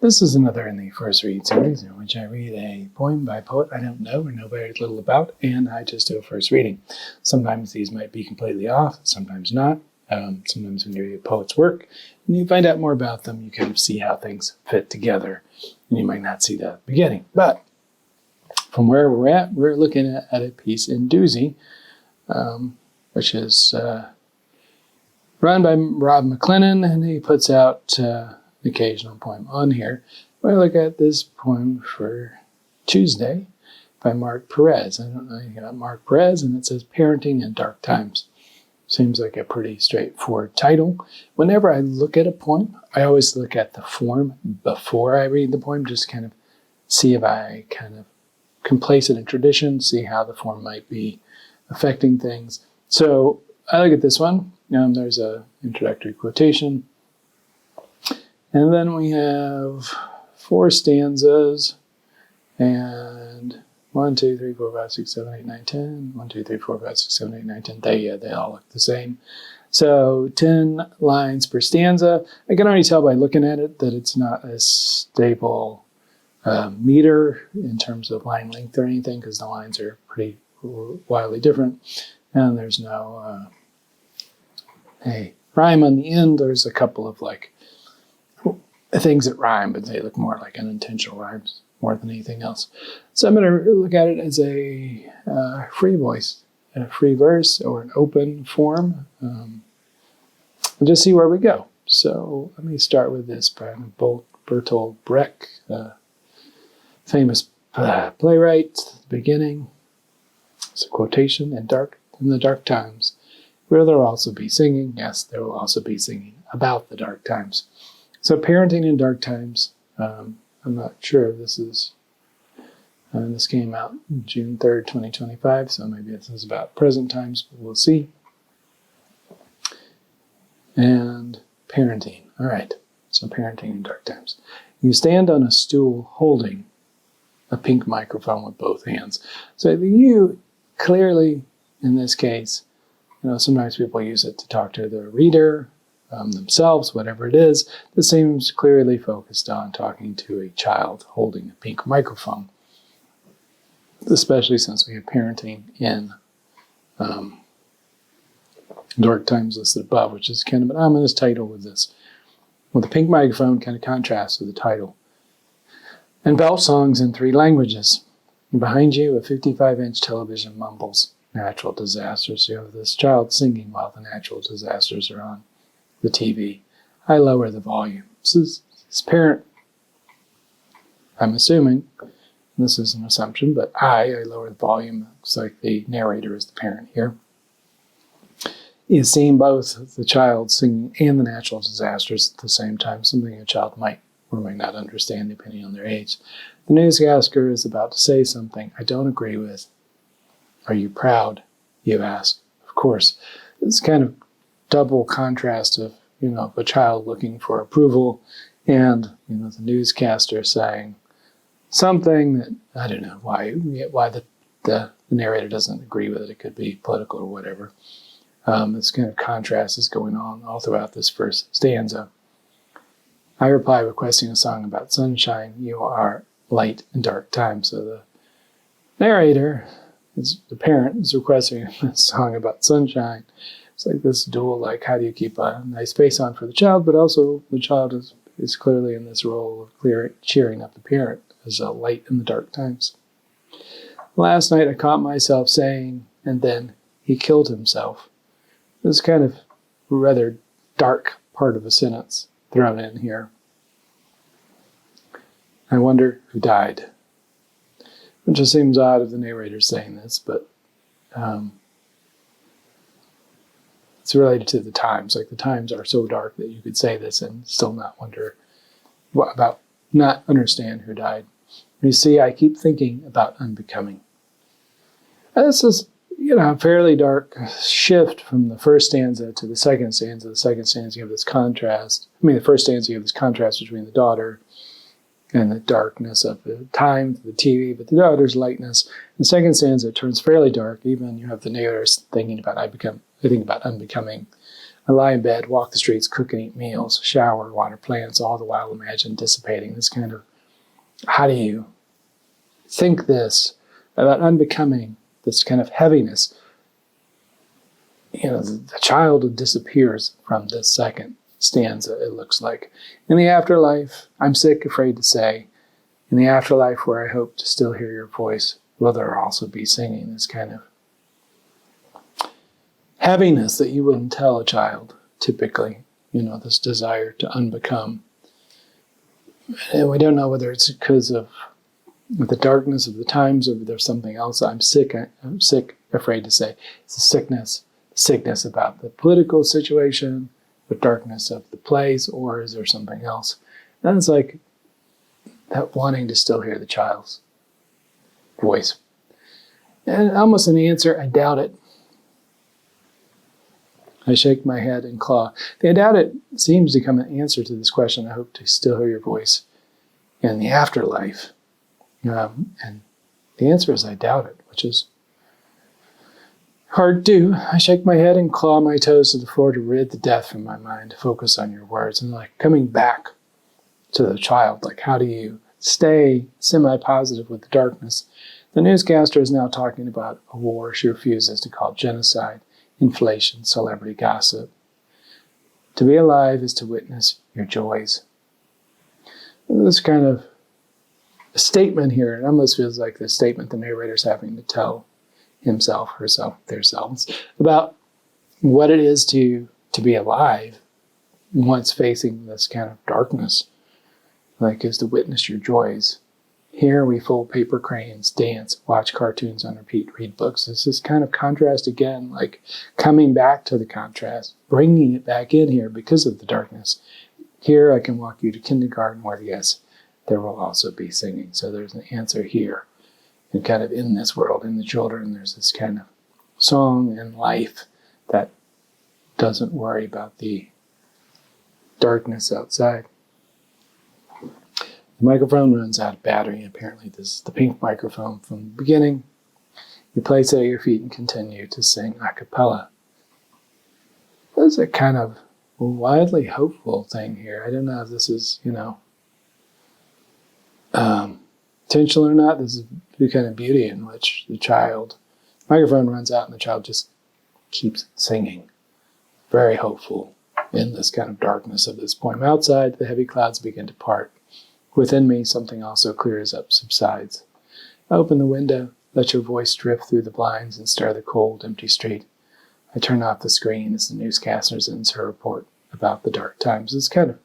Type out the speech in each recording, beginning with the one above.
This is another in the First Read series in which I read a poem by a poet I don't know or know very little about, and I just do a first reading. Sometimes these might be completely off, sometimes not. Sometimes when you read a poet's work and you find out more about them, you kind of see how things fit together, and you might not see that at the beginning. But from where we're at, we're looking at a piece in Doozy, which is run by Rob McLennan, and he puts out occasional poem on here. I look at this poem for Tuesday by Marc Perez. I don't know, you got Marc Perez, and it says Parenting in Dark Times. Seems like a pretty straightforward title. Whenever I look at a poem, I always look at the form before I read the poem, just kind of see if I kind of can place it in tradition, see how the form might be affecting things. So I look at this one. There's an introductory quotation. And then we have 4 stanzas, and 1, 2, 3, 4, 5, 6, 7, 8, 9, 10. 1, 2, 3, 4, 5, 6, 7, 8, 9, 10. They all look the same. So 10 lines per stanza. I can already tell by looking at it that it's not a stable meter in terms of line length or anything, because the lines are pretty wildly different. And there's no a rhyme on the end. There's a couple of things that rhyme, but they look more like unintentional rhymes more than anything else. So I'm going to look at it as a free voice, a free verse, or an open form, and just see where we go. So let me start with this by Bertolt Brecht, famous playwright. Beginning, it's a quotation, in the dark times, where there will also be singing. Yes, there will also be singing about the dark times. So parenting in dark times, I'm not sure if this is, this came out June 3rd, 2025, so maybe this is about present times, but we'll see. And parenting, all right, so parenting in dark times. You stand on a stool holding a pink microphone with both hands. So you clearly, in this case, sometimes people use it to talk to the reader, themselves, whatever it is. This seems clearly focused on talking to a child holding a pink microphone, especially since we have parenting in dark times listed above, which is kind of an ominous title with this. With the pink microphone kind of contrasts with the title. And bell songs in 3 languages. And behind you, a 55-inch television mumbles natural disasters. You have this child singing while the natural disasters are on the TV. I lower the volume. This parent, I'm assuming, this is an assumption, but I lower the volume. Looks like the narrator is the parent here. Is seeing both the child singing and the natural disasters at the same time, something a child might or might not understand depending on their age. The newscaster is about to say something I don't agree with. Are you proud? You ask. Of course. It's kind of double contrast of, a child looking for approval and, the newscaster saying something that, I don't know why the narrator doesn't agree with it. It could be political or whatever. This kind of contrast is going on all throughout this first stanza. I reply requesting a song about sunshine. You are light in dark times. So the narrator, the parent, is requesting a song about sunshine. It's like this dual, how do you keep a nice face on for the child, but also the child is clearly in this role of cheering up the parent as a light in the dark times. Last night I caught myself saying, and then he killed himself. This kind of rather dark part of a sentence thrown in here. I wonder who died. It just seems odd of the narrator saying this, but it's related to the times. The times are so dark that you could say this and still not wonder not understand who died. You see, I keep thinking about unbecoming. And this is, a fairly dark shift from the first stanza to the second stanza. The second stanza, you have this contrast. The first stanza, you have this contrast between the daughter and the darkness of the time, the TV, but the daughter's lightness. The second stanza, it turns fairly dark. Even you have the narrator thinking about I think about unbecoming. I lie in bed, walk the streets, cook and eat meals, shower, water plants, all the while imagine dissipating. This kind of, how do you think this about unbecoming, this kind of heaviness? The child disappears from this second stanza, it looks like. In the afterlife, I'm sick, afraid to say, in the afterlife where I hope to still hear your voice, will there also be singing? This kind of heaviness that you wouldn't tell a child, typically, this desire to unbecome. And we don't know whether it's because of the darkness of the times or there's something else. I'm sick, afraid to say. It's a sickness about the political situation, the darkness of the place, or is there something else? And it's like that wanting to still hear the child's voice. And almost an answer, I doubt it. I shake my head and claw. The I doubt it seems to come an answer to this question. I hope to still hear your voice in the afterlife. And the answer is I doubt it, which is hard to do. I shake my head and claw my toes to the floor to rid the death from my mind, to focus on your words. And like coming back to the child, like how do you stay semi-positive with the darkness? The newscaster is now talking about a war she refuses to call genocide, inflation, celebrity gossip. To be alive is to witness your joys. This kind of a statement here, it almost feels like the statement the narrator's having to tell himself, herself, themselves, about what it is to be alive once facing this kind of darkness, like is to witness your joys. Here we fold paper cranes, dance, watch cartoons on repeat, read books. This is kind of contrast again, like coming back to the contrast, bringing it back in here because of the darkness. Here I can walk you to kindergarten where, yes, there will also be singing. So there's an answer here. And kind of in this world, in the children, there's this kind of song and life that doesn't worry about the darkness outside. The microphone runs out of battery. Apparently this is the pink microphone from the beginning. You place it at your feet and continue to sing a cappella. There's a kind of wildly hopeful thing here. I don't know if this is, intentional or not. This is the kind of beauty in which the microphone runs out and the child just keeps singing. Very hopeful in this kind of darkness of this poem. Outside, the heavy clouds begin to part. Within me, something also clears up, subsides. I open the window, let your voice drift through the blinds and stir the cold, empty street. I turn off the screen as the newscaster ends her report about the dark times. It's kind of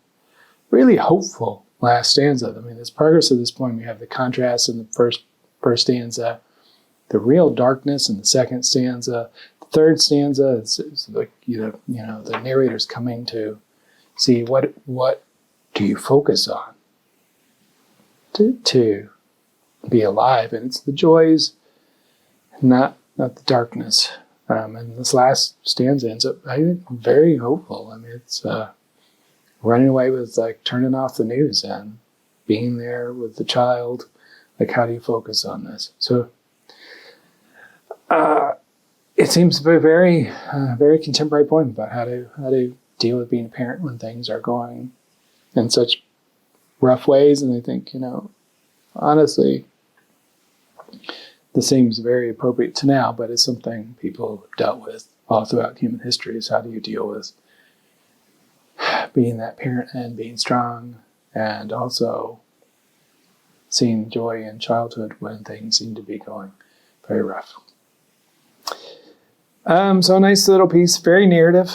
really hopeful last stanza. I mean, this progress of this poem, you have the contrast in the first stanza, the real darkness in the second stanza. The third stanza is like, the narrator's coming to see what do you focus on to be alive, and it's the joys, not the darkness. And this last stanza ends up, I think, very hopeful. I mean, it's running away with like turning off the news and being there with the child. Like, how do you focus on this? So it seems to be a very, very contemporary poem about how to deal with being a parent when things are going in such rough ways. And I think, honestly, this seems very appropriate to now, but it's something people have dealt with all throughout human history, is how do you deal with being that parent and being strong, and also seeing joy in childhood when things seem to be going very rough. So a nice little piece, very narrative.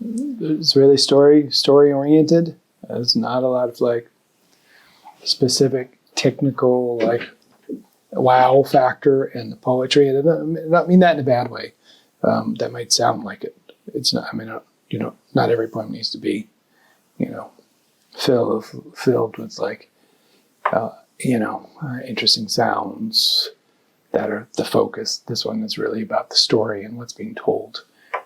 It's really story oriented. There's not a lot of like specific technical like wow factor in the poetry. And I don't mean that in a bad way. That might sound like it. It's not. I mean, not every poem needs to be, filled with like, interesting sounds that are the focus. This one is really about the story and what's being told,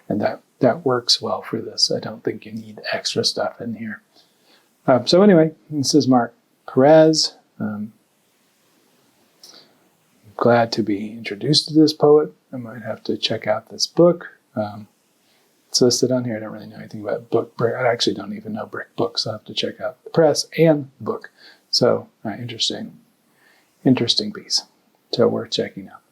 and that works well for this. I don't think you need extra stuff in here. So anyway, this is Marc Perez. Glad to be introduced to this poet. I might have to check out this book. It's listed on here. I don't really know anything about book. I actually don't even know brick books. I'll have to check out the press and the book. So interesting piece. So worth checking out.